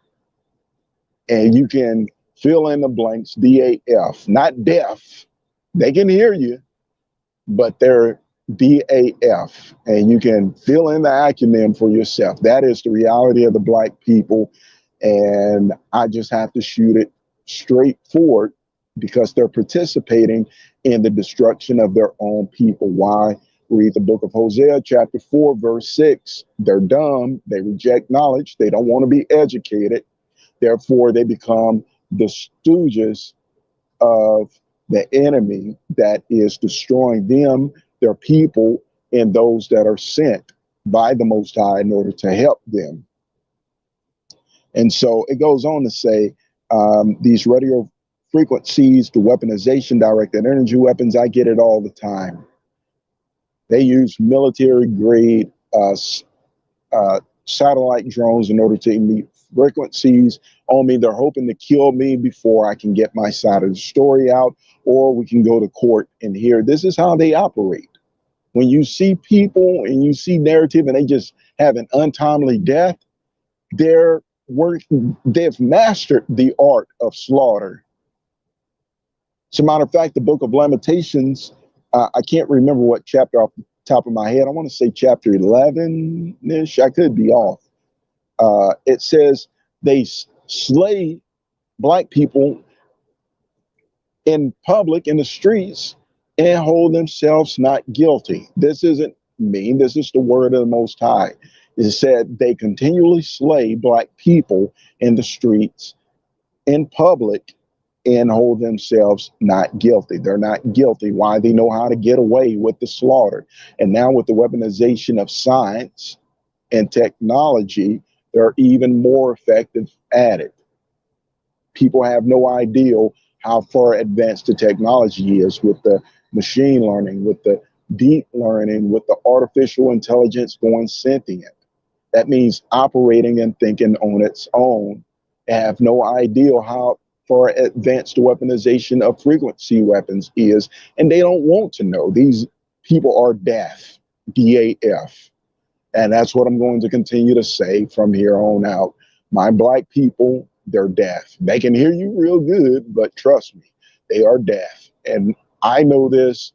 and you can fill in the blanks, DAF, not deaf. They can hear you, but they're DAF, and you can fill in the acronym for yourself. That is the reality of the black people, and I just have to shoot it straight forward because they're participating in the destruction of their own people. Why? Read the book of Hosea, chapter 4, verse 6. They're dumb. They reject knowledge. They don't want to be educated. Therefore, they become the stooges of the enemy that is destroying them, their people, and those that are sent by the Most High in order to help them. And so it goes on to say, these radio frequencies, the weaponization, directed energy weapons, I get it all the time. They use military grade satellite drones in order to emit frequencies on me. They're hoping to kill me before I can get my side of the story out, or we can go to court and hear. This is how they operate. When you see people and you see narrative and they just have an untimely death, they've mastered the art of slaughter. As a matter of fact, the book of Lamentations, I can't remember what chapter off the top of my head. I want to say chapter 11-ish. I could be off. It says they slay black people in public, in the streets, and hold themselves not guilty. This isn't me. This is the word of the Most High. It said they continually slay black people in the streets, in public, and hold themselves not guilty. They're not guilty. Why? They know how to get away with the slaughter. And now with the weaponization of science and technology, they're even more effective at it. People have no idea how far advanced the technology is with the machine learning, with the deep learning, with the artificial intelligence going sentient. That means operating and thinking on its own. They have no idea how far advanced the weaponization of frequency weapons is, and they don't want to know. These people are deaf, DAF. And that's what I'm going to continue to say from here on out. My black people, they're deaf. They can hear you real good, but trust me, they are deaf. And I know this.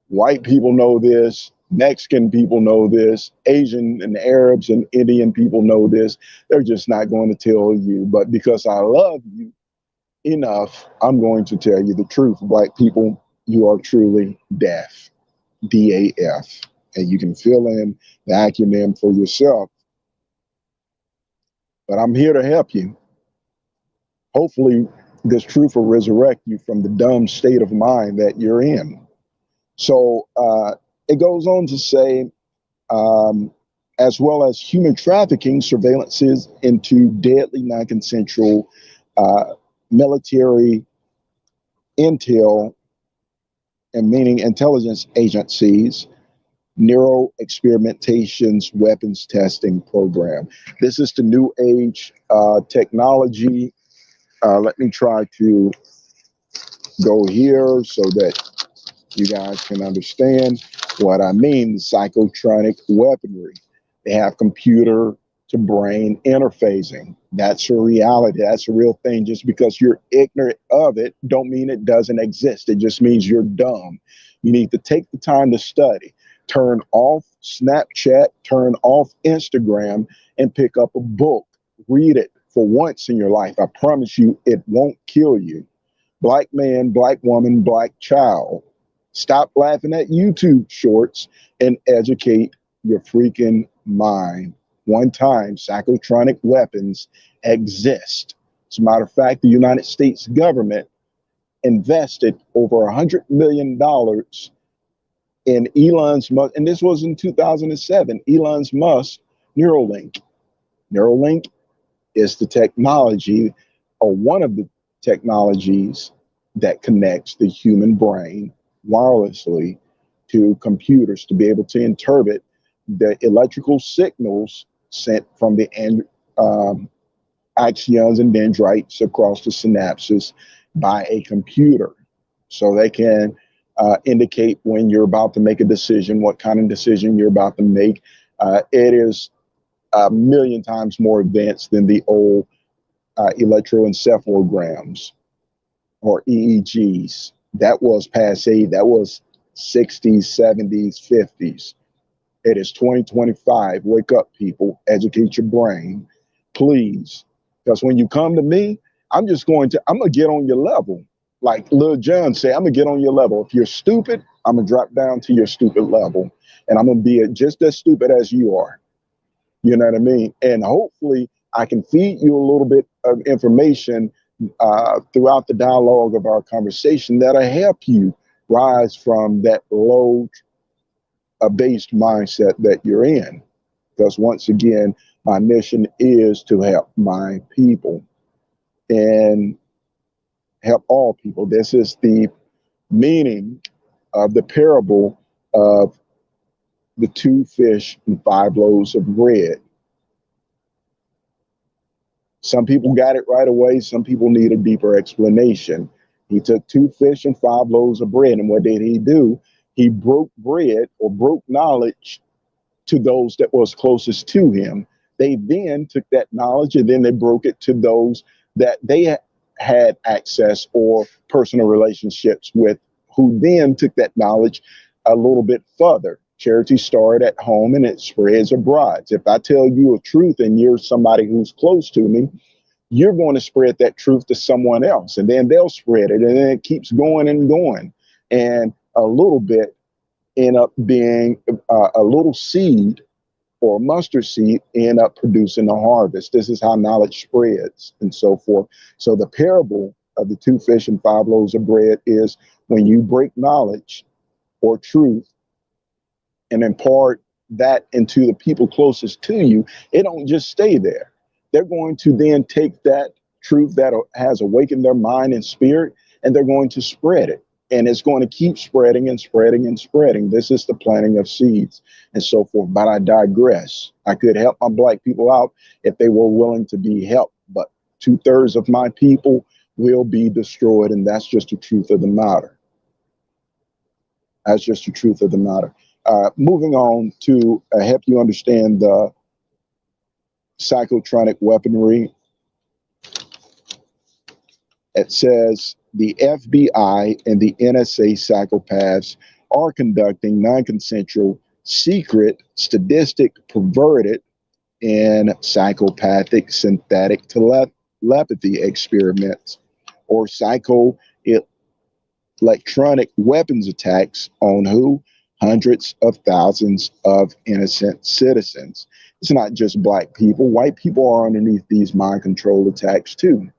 White people know this. Mexican people know this. Asian and Arabs and Indian people know this. They're just not going to tell you. But because I love you enough, I'm going to tell you the truth. Black people, you are truly deaf. DAF. And you can fill in the acronym for yourself. But I'm here to help you. Hopefully, this truth will resurrect you from the dumb state of mind that you're in. So it goes on to say, as well as human trafficking, surveillances into deadly non-consensual military intel, and meaning intelligence agencies, neuro experimentations, weapons testing program. This is the new age technology. Let me try to go here so that you guys can understand what I mean. Psychotronic weaponry. They have computer to brain interfacing. That's a reality. That's a real thing. Just because you're ignorant of it, don't mean it doesn't exist. It just means you're dumb. You need to take the time to study. Turn off Snapchat, turn off Instagram, and pick up a book. Read it for once in your life. I promise you, it won't kill you. Black man, black woman, black child. Stop laughing at YouTube shorts and educate your freaking mind. One time, psychotronic weapons exist. As a matter of fact, the United States government invested over $100 million in Elon's Musk, and this was in 2007, Elon's Musk Neuralink. Neuralink is the technology, or one of the technologies that connects the human brain wirelessly to computers to be able to interpret the electrical signals sent from the axons and dendrites across the synapses by a computer. So they can indicate when you're about to make a decision, what kind of decision you're about to make. It is a million times more advanced than the old electroencephalograms or EEGs. That was passe. That was 60s, 70s, 50s. It is 2025. Wake up, people. Educate your brain, please. Because when you come to me, I'm going to get on your level. Like Lil Jon said, I'm going to get on your level. If you're stupid, I'm going to drop down to your stupid level. And I'm going to be just as stupid as you are. You know what I mean? And hopefully I can feed you a little bit of information throughout the dialogue of our conversation that'll help you rise from that low based mindset that you're in. Because once again, my mission is to help my people and help all people. This is the meaning of the parable of the 2 fish and 5 loaves of bread. Some people got it right away. Some people need a deeper explanation. He took 2 fish and 5 loaves of bread. And what did he do? He broke bread or broke knowledge to those that was closest to him. They then took that knowledge and then they broke it to those that they had access or personal relationships with, who then took that knowledge a little bit further. Charity started at home and it spreads abroad. If I tell you a truth and you're somebody who's close to me, you're going to spread that truth to someone else, and then they'll spread it, and then it keeps going and going. And a little bit end up being a little seed or a mustard seed end up producing a harvest. This is how knowledge spreads and so forth. So the parable of the 2 fish and 5 loaves of bread is when you break knowledge or truth and impart that into the people closest to you, it don't just stay there. They're going to then take that truth that has awakened their mind and spirit, and they're going to spread it. And it's going to keep spreading and spreading and spreading. This is the planting of seeds and so forth. But I digress. I could help my black people out if they were willing to be helped. But 2/3 of my people will be destroyed. And that's just the truth of the matter. That's just the truth of the matter. Moving on to help you understand the psychotronic weaponry. It says the FBI and the NSA psychopaths are conducting non-consensual, secret, sadistic, perverted, and psychopathic synthetic telepathy experiments or psycho electronic weapons attacks on who? Hundreds of thousands of innocent citizens. It's not just black people. White people are underneath these mind control attacks too.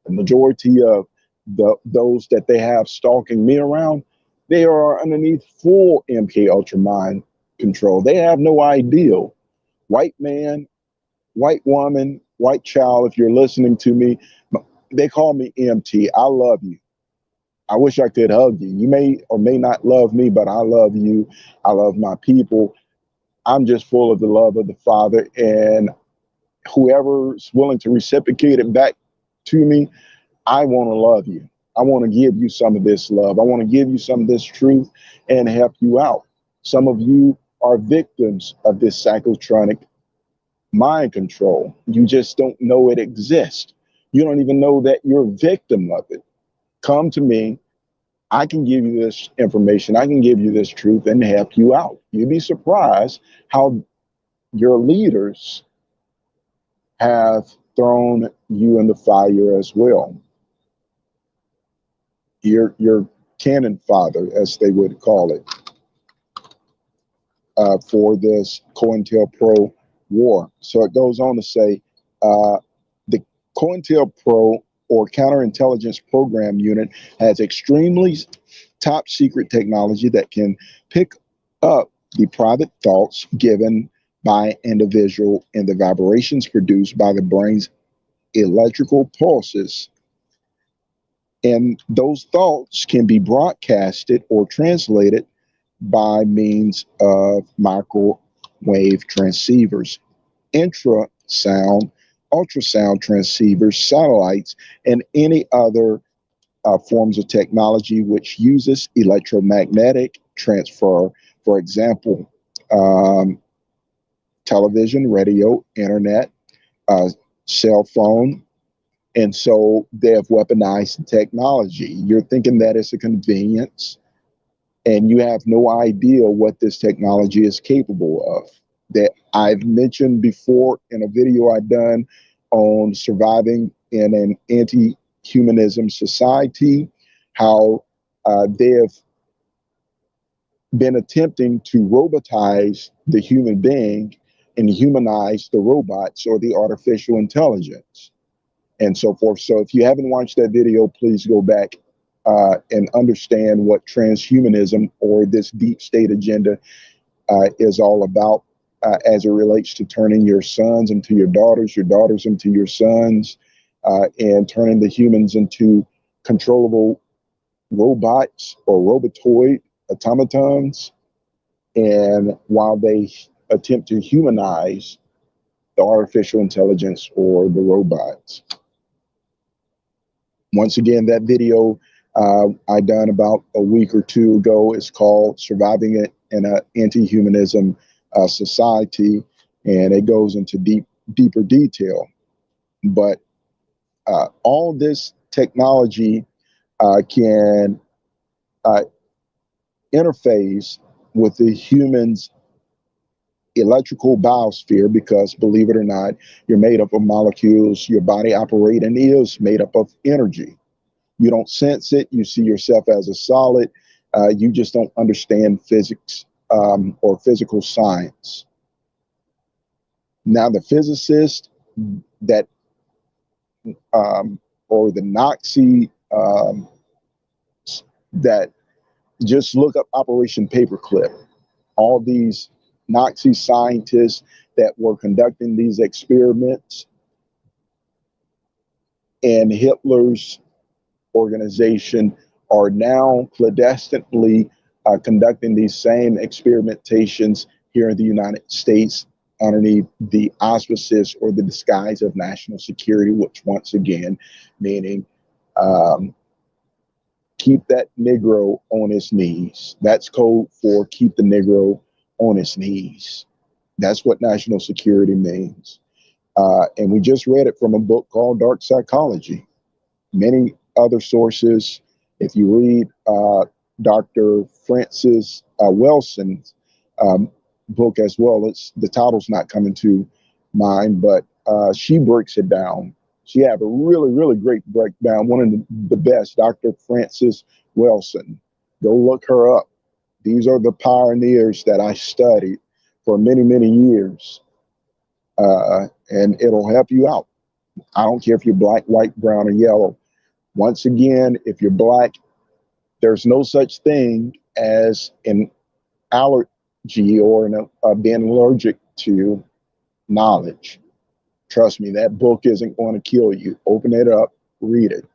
The majority of those that they have stalking me around, they are underneath full MK Ultra mind control. They have no ideal. White man, white woman, white child, if you're listening to me, they call me MT. I love you. I wish I could hug you. You may or may not love me, but I love you. I love my people. I'm just full of the love of the Father, and whoever's willing to reciprocate it back to me, I want to love you. I want to give you some of this love. I want to give you some of this truth and help you out. Some of you are victims of this psychotronic mind control. You just don't know it exists. You don't even know that you're a victim of it. Come to me. I can give you this information. I can give you this truth and help you out. You'd be surprised how your leaders have thrown you in the fire as well. Your cannon father, as they would call it, for this Cointelpro war. So it goes on to say, the Cointelpro or counterintelligence program unit has extremely top secret technology that can pick up the private thoughts given by individual and the vibrations produced by the brain's electrical pulses. And those thoughts can be broadcasted or translated by means of microwave transceivers, infrasound, ultrasound transceivers, satellites, and any other forms of technology which uses electromagnetic transfer. For example, television, radio, internet, cell phone. And so they have weaponized technology. You're thinking that it's a convenience, and you have no idea what this technology is capable of. That I've mentioned before in a video I've done on surviving in an anti-humanism society, how they have been attempting to robotize the human being and humanize the robots or the artificial intelligence and so forth. So if you haven't watched that video, please go back and understand what transhumanism or this deep state agenda is all about as it relates to turning your sons into your daughters into your sons, and turning the humans into controllable robots or robotoid automatons. And while they attempt to humanize the artificial intelligence or the robots. Once again, that video I done about a week or two ago. It's called Surviving It in an Anti-Humanism Society, and it goes into deeper detail. But all this technology can interface with the human's electrical biosphere, because believe it or not, you're made up of molecules. Your body operates and is made up of energy. You don't sense it. You see yourself as a solid. You just don't understand physics or physical science. Now, the physicist that or the Nazi that just look up Operation Paperclip. All these Nazi scientists that were conducting these experiments in Hitler's organization are now clandestinely conducting these same experimentations here in the United States underneath the auspices or the disguise of national security, which once again, meaning keep that Negro on his knees. That's code for keep the Negro on his knees. That's what national security means. And we just read it from a book called Dark Psychology. Many other sources. If you read Dr. Francis Welson's book as well, the title's not coming to mind, but she breaks it down. She have a really, really great breakdown. One of the best, Dr. Francis Welson. Go look her up. These are the pioneers that I studied for many, many years. And it'll help you out. I don't care if you're black, white, brown, or yellow. Once again, if you're black, there's no such thing as an allergy or being allergic to knowledge. Trust me, that book isn't going to kill you. Open it up, read it.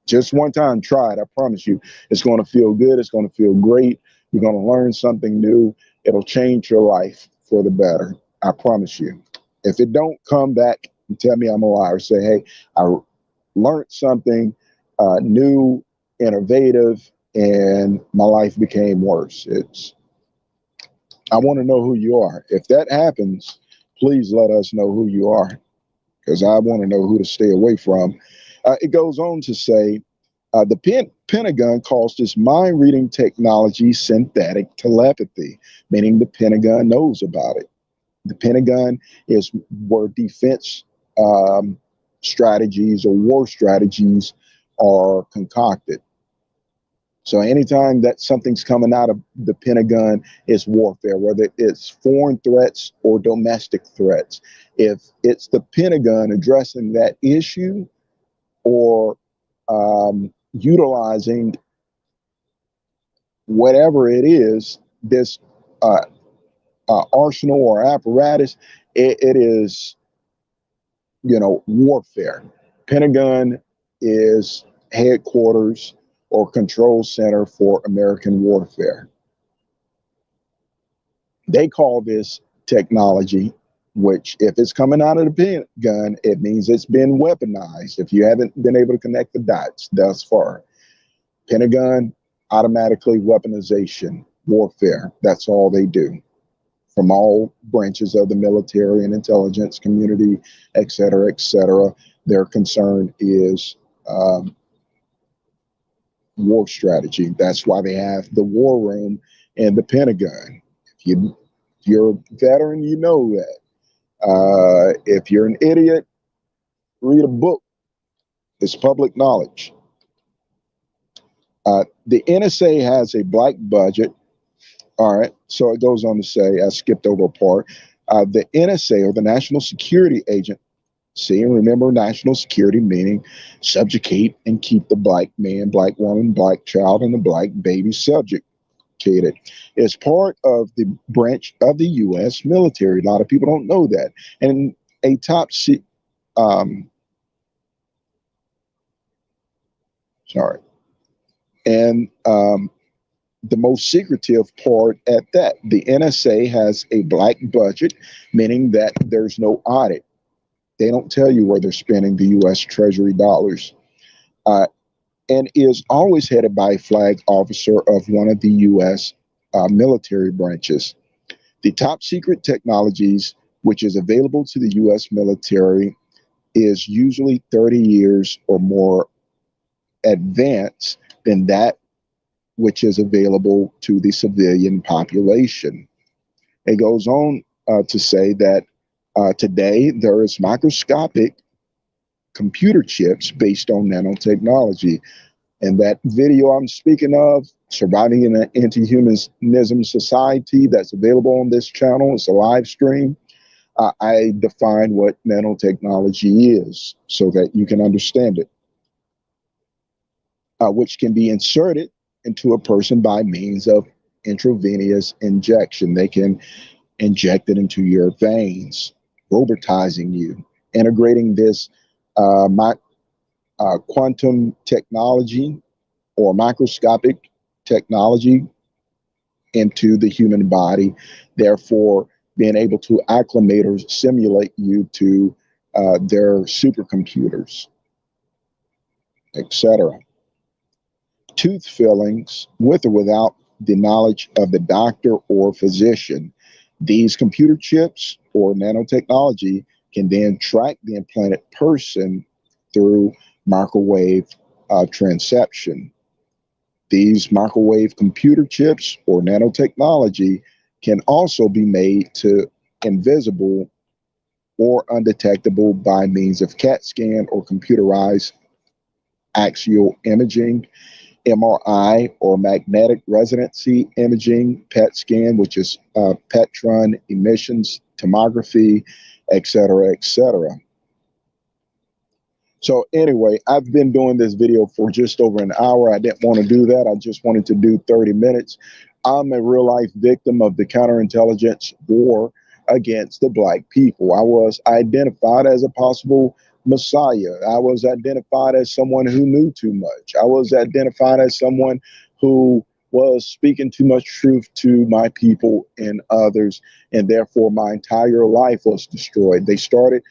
Just one time, try it. I promise you, it's going to feel good. It's going to feel great. You're going to learn something new. It'll change your life for the better. I promise you. If it don't, come back and tell me I'm a liar. Say, hey, I learned something new, innovative, and my life became worse. I want to know who you are. If that happens, please let us know who you are, because I want to know who to stay away from. It goes on to say, the Pentagon calls this mind-reading technology synthetic telepathy, meaning the Pentagon knows about it. The Pentagon is where defense strategies or war strategies are concocted. So anytime that something's coming out of the Pentagon, it's warfare, whether it's foreign threats or domestic threats. If it's the Pentagon addressing that issue or utilizing whatever it is, this arsenal or apparatus, it is, warfare. Pentagon is headquarters or control center for American warfare. They call this technology, which if it's coming out of the Pentagon, it means it's been weaponized. If you haven't been able to connect the dots thus far, Pentagon, automatically weaponization, warfare. That's all they do. From all branches of the military and intelligence community, et cetera, their concern is war strategy. That's why they have the war room in the Pentagon. If you're a veteran, you know that. If you're an idiot, read a book. It's public knowledge. The NSA has a black budget. All right, so it goes on to say, I skipped over a part. The NSA, or the National Security Agency, and remember national security meaning subjugate and keep the black man, black woman, black child, and the black baby subjugated, is part of the branch of the U.S. military. A lot of people don't know that. And a top the most secretive part at that. The NSA has a black budget, meaning that there's no audit. They don't tell you where they're spending the U.S. Treasury dollars. and is always headed by a flag officer of one of the U.S. Military branches. The top secret technologies which is available to the U.S. military is usually 30 years or more advanced than that which is available to the civilian population. It goes on to say that today there is microscopic computer chips based on nanotechnology. And that video I'm speaking of, Surviving in an Anti-Humanism Society, that's available on this channel. It's a live stream. I define what nanotechnology is so that you can understand it, which can be inserted into a person by means of intravenous injection. They can inject it into your veins, robotizing you, integrating this quantum technology or microscopic technology into the human body, therefore being able to acclimate or simulate you to their supercomputers, etc. Tooth fillings, with or without the knowledge of the doctor or physician. These computer chips or nanotechnology can then track the implanted person through microwave transception. These microwave computer chips or nanotechnology can also be made to invisible or undetectable by means of CAT scan or computerized axial imaging, MRI or magnetic resonancy imaging, PET scan, which is Petron emissions tomography, etc., etc. So anyway, I've been doing this video for just over an hour. I didn't want to do that. I just wanted to do 30 minutes. I'm a real life victim of the counterintelligence war against the black people. I was identified as a possible messiah. I was identified as someone who knew too much. I was identified as someone who was speaking too much truth to my people and others, and therefore my entire life was destroyed. They started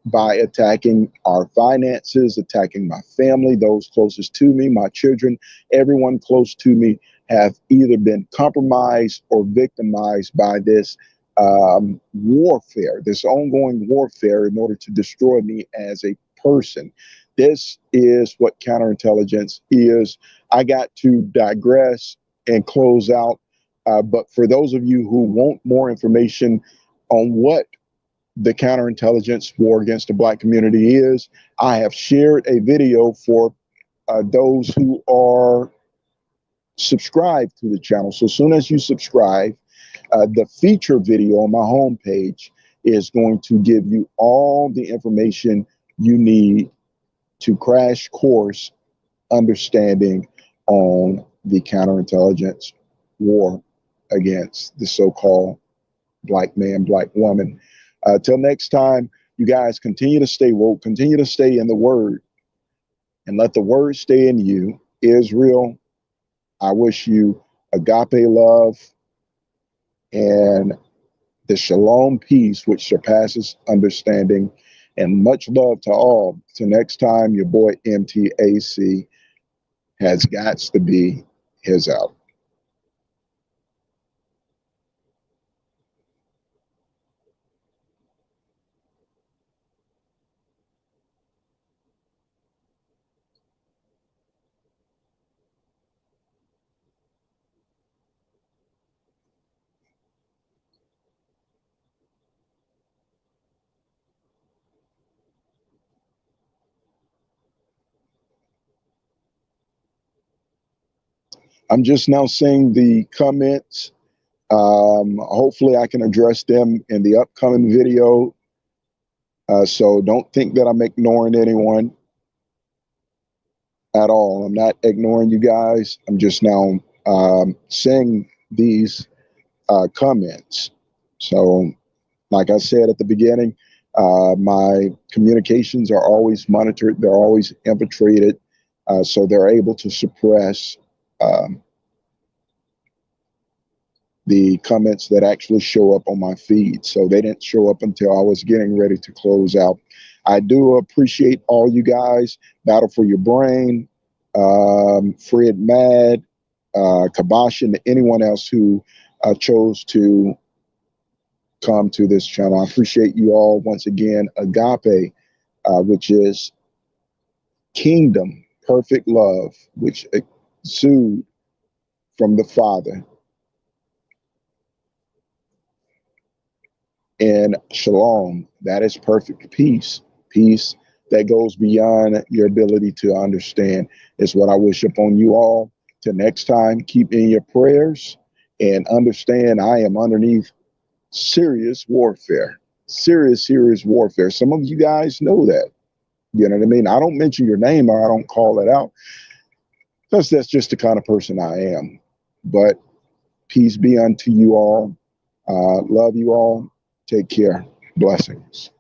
by attacking our finances, attacking my family, those closest to me, my children, everyone close to me have either been compromised or victimized by this warfare, this ongoing warfare in order to destroy me as a person. This is what counterintelligence is. I got to digress and close out. But for those of you who want more information on what the counterintelligence war against the black community is, I have shared a video for those who are subscribed to the channel. So as soon as you subscribe, the feature video on my homepage is going to give you all the information you need to crash course understanding on the counterintelligence war against the so-called black man, black woman. Till next time, you guys continue to stay woke, continue to stay in the word, and let the word stay in you. Israel, I wish you agape love and the shalom peace which surpasses understanding, and much love to all. Till next time, your boy MTAC has got to be his out. I'm just now seeing the comments. Hopefully I can address them in the upcoming video. So don't think that I'm ignoring anyone at all. I'm not ignoring you guys. I'm just now seeing these comments. So like I said at the beginning, my communications are always monitored. They're always infiltrated. So they're able to suppress the comments that actually show up on my feed. So they didn't show up until I was getting ready to close out. I do appreciate all you guys. Battle for your brain. Fred Mad, Kabash, and anyone else who chose to come to this channel. I appreciate you all once again. Agape, which is kingdom, perfect love, which exude from the Father. And shalom, that is perfect peace. Peace that goes beyond your ability to understand is what I wish upon you all. Till next time, keep in your prayers and understand I am underneath serious warfare. Serious warfare. Some of you guys know that. You know what I mean? I don't mention your name or I don't call it out because that's just the kind of person I am. But peace be unto you all. Love you all. Take care. Blessings.